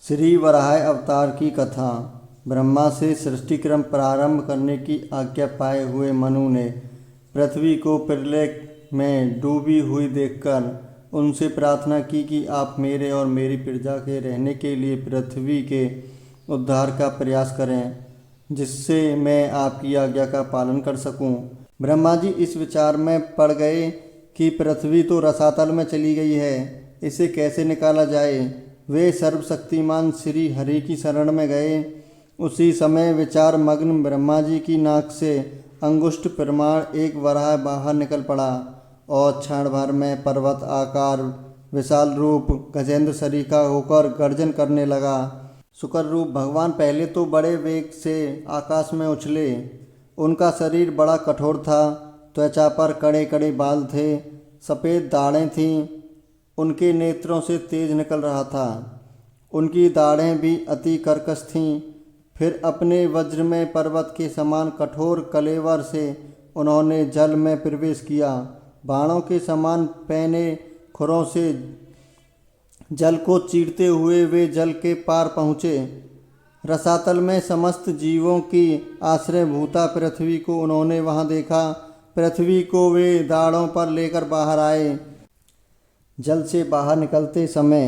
श्री वराह अवतार की कथा। ब्रह्मा से सृष्टि क्रम प्रारंभ करने की आज्ञा पाए हुए मनु ने पृथ्वी को प्रलय में डूबी हुई देखकर उनसे प्रार्थना की कि आप मेरे और मेरी प्रजा के रहने के लिए पृथ्वी के उद्धार का प्रयास करें, जिससे मैं आपकी आज्ञा का पालन कर सकूं। ब्रह्मा जी इस विचार में पड़ गए कि पृथ्वी तो रसातल में चली गई है, इसे कैसे निकाला जाए। वे सर्वशक्तिमान श्री हरि की शरण में गए। उसी समय विचार मग्न ब्रह्मा जी की नाक से अंगुष्ठ प्रमाण एक वराह बाहर निकल पड़ा और क्षण भर में पर्वत आकार विशाल रूप गजेंद्र सरीखा होकर गर्जन करने लगा। शुक्र रूप भगवान पहले तो बड़े वेग से आकाश में उछले। उनका शरीर बड़ा कठोर था, त्वचा पर कड़े कड़े बाल थे, सफ़ेद दाढ़ें थीं, उनके नेत्रों से तेज निकल रहा था। उनकी दाढ़ें भी अति कर्कश थीं। फिर अपने वज्र में पर्वत के समान कठोर कलेवर से उन्होंने जल में प्रवेश किया। बाणों के समान पैने खुरों से जल को चीरते हुए वे जल के पार पहुँचे। रसातल में समस्त जीवों की आश्रयभूता पृथ्वी को उन्होंने वहाँ देखा। पृथ्वी को वे दाढ़ों पर लेकर बाहर आए। जल से बाहर निकलते समय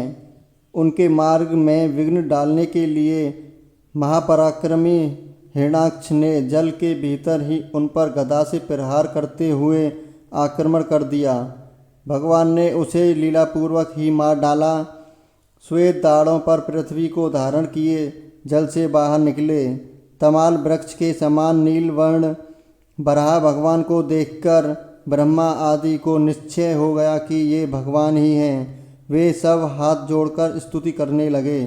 उनके मार्ग में विघ्न डालने के लिए महापराक्रमी हिरण्याक्ष ने जल के भीतर ही उन पर गदा से प्रहार करते हुए आक्रमण कर दिया। भगवान ने उसे लीलापूर्वक ही मार डाला। श्वेत दाढ़ों पर पृथ्वी को धारण किए जल से बाहर निकले। तमाल वृक्ष के समान नील वर्ण बराह भगवान को देखकर ब्रह्मा आदि को निश्चय हो गया कि ये भगवान ही हैं। वे सब हाथ जोड़कर स्तुति करने लगे।